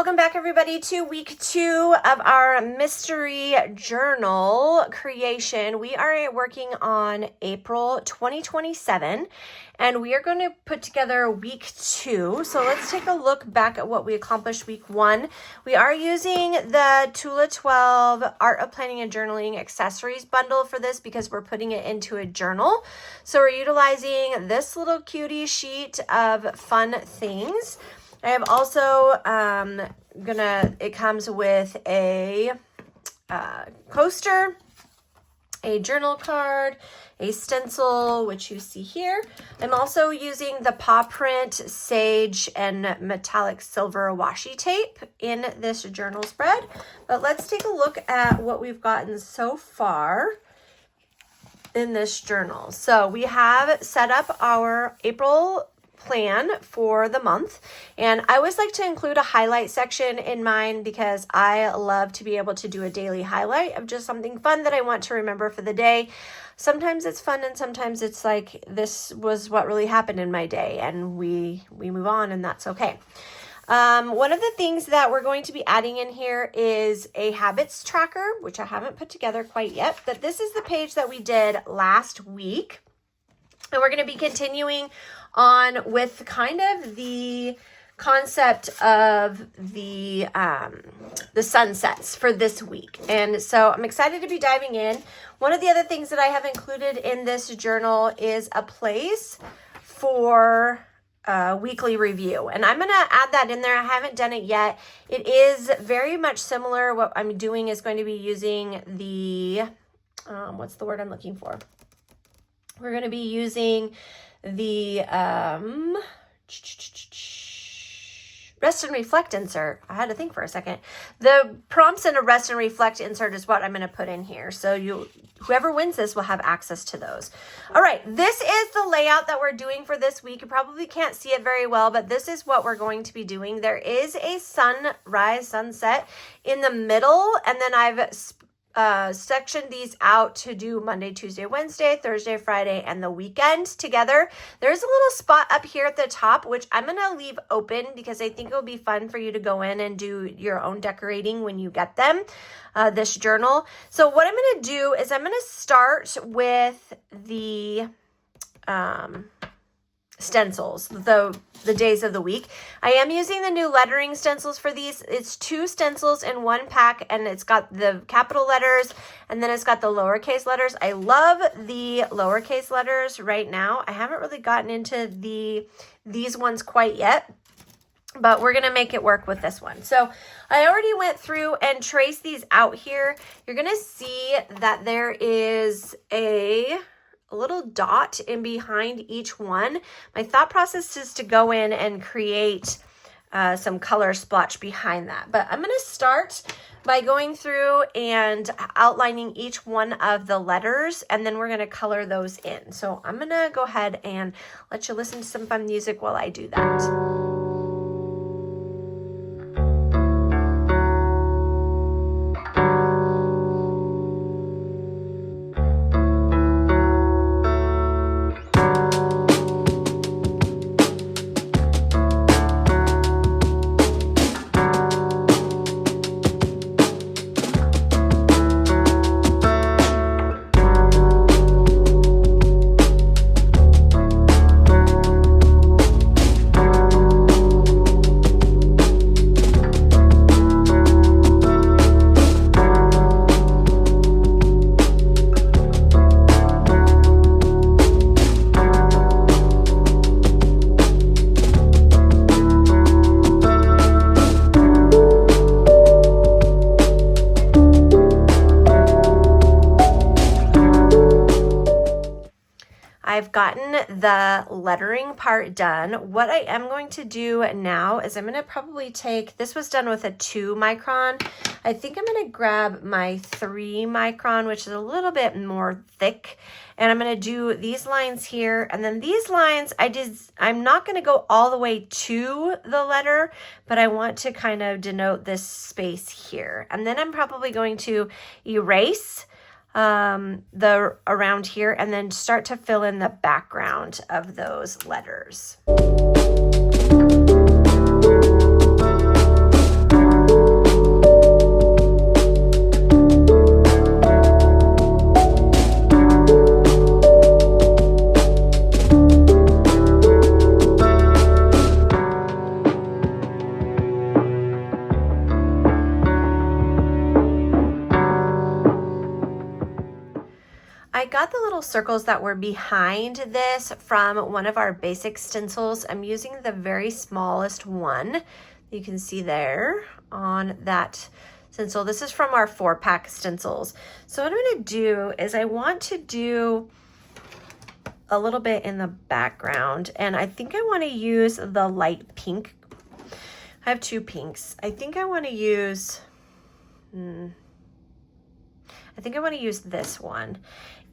Welcome back, everybody, to week 2 of our mystery journal creation. We are working on April 2027, and we are going to put together week 2. So let's take a look back at what we accomplished week 1. We are using the Tula 12 Art of Planning and Journaling accessories bundle for this because we're putting it into a journal. So we're utilizing this little cutie sheet of fun things. I have also it comes with a coaster, a journal card, a stencil, which you see here. I'm also using the paw print sage and metallic silver washi tape in this journal spread. But let's take a look at what we've gotten so far in this journal. So we have set up our April plan for the month, and I always like to include a highlight section in mine because I love to be able to do a daily highlight of just something fun that I want to remember for the day. Sometimes it's fun and sometimes it's like, this was what really happened in my day, and we move on, and that's okay. One of the things that we're going to be adding in here is a habits tracker, which I haven't put together quite yet, but this is the page that we did last week. And we're going to be continuing on with kind of the concept of the sunsets for this week. And so I'm excited to be diving in. One of the other things that I have included in this journal is a place for weekly review, and I'm going to add that in there. I haven't done it yet. It is very much similar. What I'm doing is going to be using the what's the word I'm looking for? We're going to be using the rest and reflect insert. I had to think for a second. The prompts in a rest and reflect insert is what I'm going to put in here. So whoever wins this will have access to those. All right, this is the layout that we're doing for this week. You probably can't see it very well, but this is what we're going to be doing. There is a sunrise, sunset in the middle, and then I've sectioned these out to do Monday, Tuesday, Wednesday, Thursday, Friday, and the weekend together. There's a little spot up here at the top, which I'm going to leave open because I think it'll be fun for you to go in and do your own decorating when you get them, this journal. So what I'm going to do is I'm going to start with the stencils, the days of the week. I am using the new lettering stencils for these. It's 2 stencils in 1 pack, and it's got the capital letters and then it's got the lowercase letters. I love the lowercase letters right now. I haven't really gotten into these ones quite yet, but we're going to make it work with this one. So I already went through and traced these out here. You're going to see that there is a little dot in behind each one. My thought process is to go in and create some color splotch behind that. But I'm going to start by going through and outlining each one of the letters, and then we're going to color those in. So I'm going to go ahead and let you listen to some fun music while I do that. I've gotten the lettering part done. What I am going to do now is I'm going to probably take, this was done with a 2 micron. I think I'm going to grab my 3 micron, which is a little bit more thick. And I'm going to do these lines here. And then these lines, I'm not going to go all the way to the letter, but I want to kind of denote this space here. And then I'm probably going to erase the around here and then start to fill in the background of those letters. got the little circles that were behind this from one of our basic stencils. I'm using the very smallest one. You can see there on that stencil. This is from our 4-pack stencils. So what I'm going to do is I want to do a little bit in the background, and I think I want to use the light pink. I have 2 pinks. I think I want to use this one.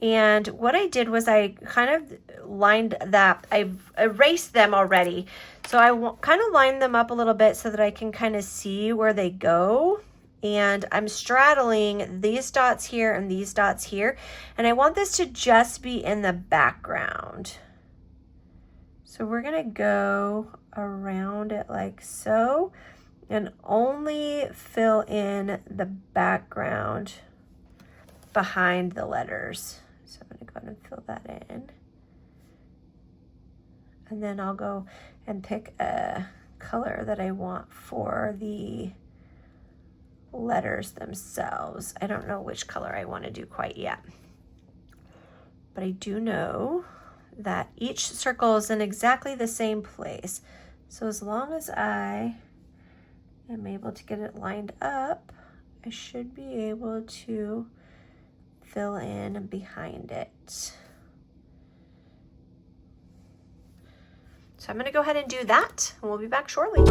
And what I did was I kind of lined that, I've erased them already. So I kind of lined them up a little bit so that I can kind of see where they go. And I'm straddling these dots here and these dots here. And I want this to just be in the background. So we're gonna go around it like so and only fill in the background behind the letters. So I'm gonna go ahead and fill that in. And then I'll go and pick a color that I want for the letters themselves. I don't know which color I want to do quite yet. But I do know that each circle is in exactly the same place. So as long as I am able to get it lined up, I should be able to fill in behind it. So I'm going to go ahead and do that, and we'll be back shortly.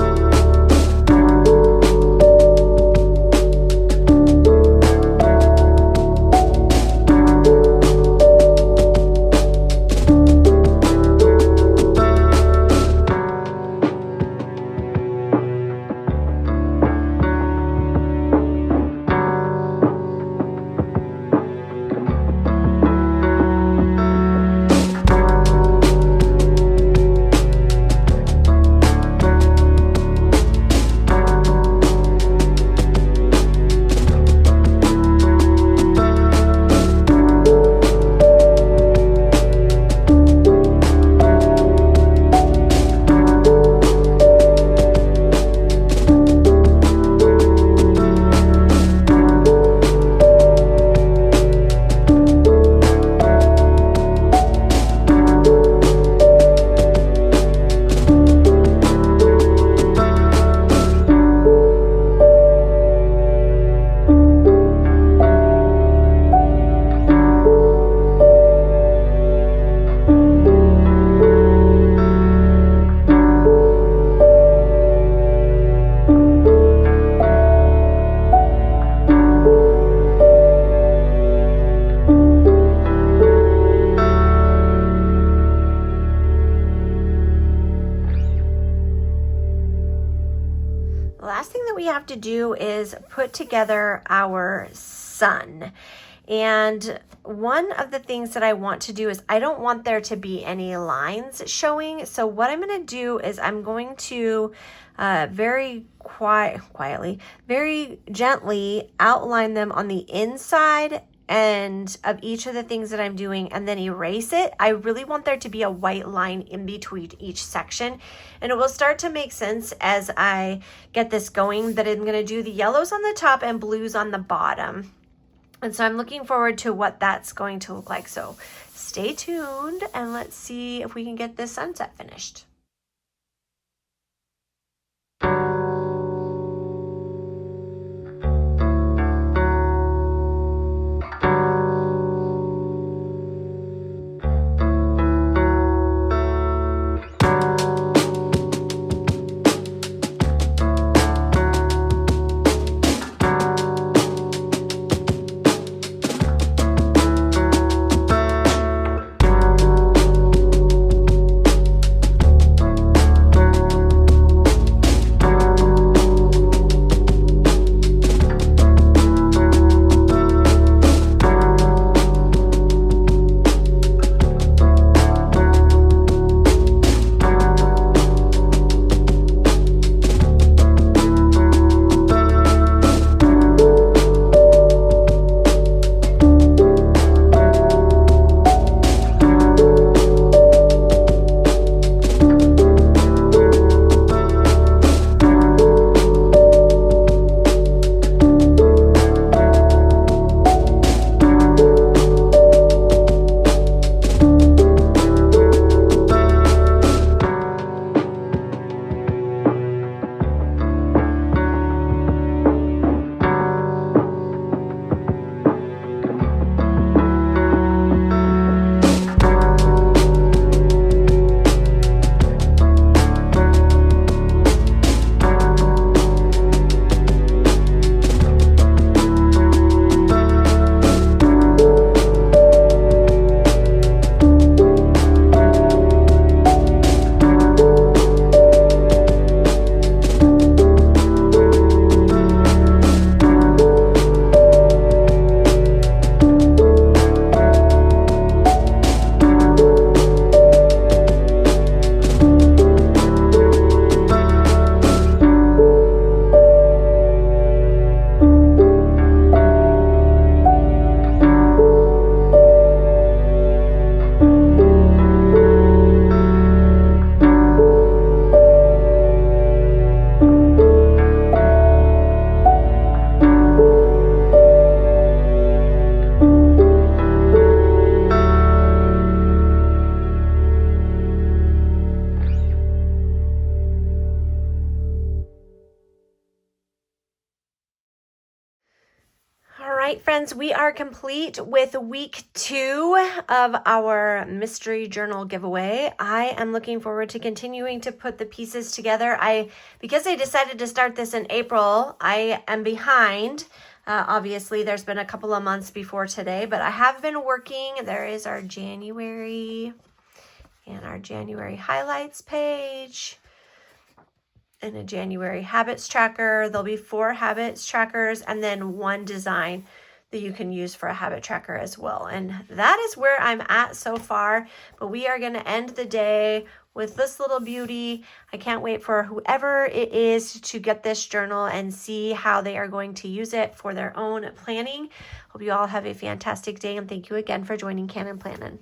To do is put together our sun. And one of the things that I want to do is I don't want there to be any lines showing. So what I'm going to do is I'm going to very quietly, very gently outline them on the inside and of each of the things that I'm doing, and then erase it. I really want there to be a white line in between each section, and it will start to make sense as I get this going that I'm going to do the yellows on the top and blues on the bottom. And so I'm looking forward to what that's going to look like. So stay tuned and let's see if we can get this sunset finished. right, friends, we are complete with week 2 of our mystery journal giveaway. I am looking forward to continuing to put the pieces together. Because I decided to start this in April, I am behind. Obviously, there's been a couple of months before today, but I have been working. There is our January and our January highlights page. And a January habits tracker. There'll be 4 habits trackers and then 1 design that you can use for a habit tracker as well. And that is where I'm at so far. But we are going to end the day with this little beauty. I can't wait for whoever it is to get this journal and see how they are going to use it for their own planning. Hope you all have a fantastic day, and thank you again for joining Cannon Plannin'.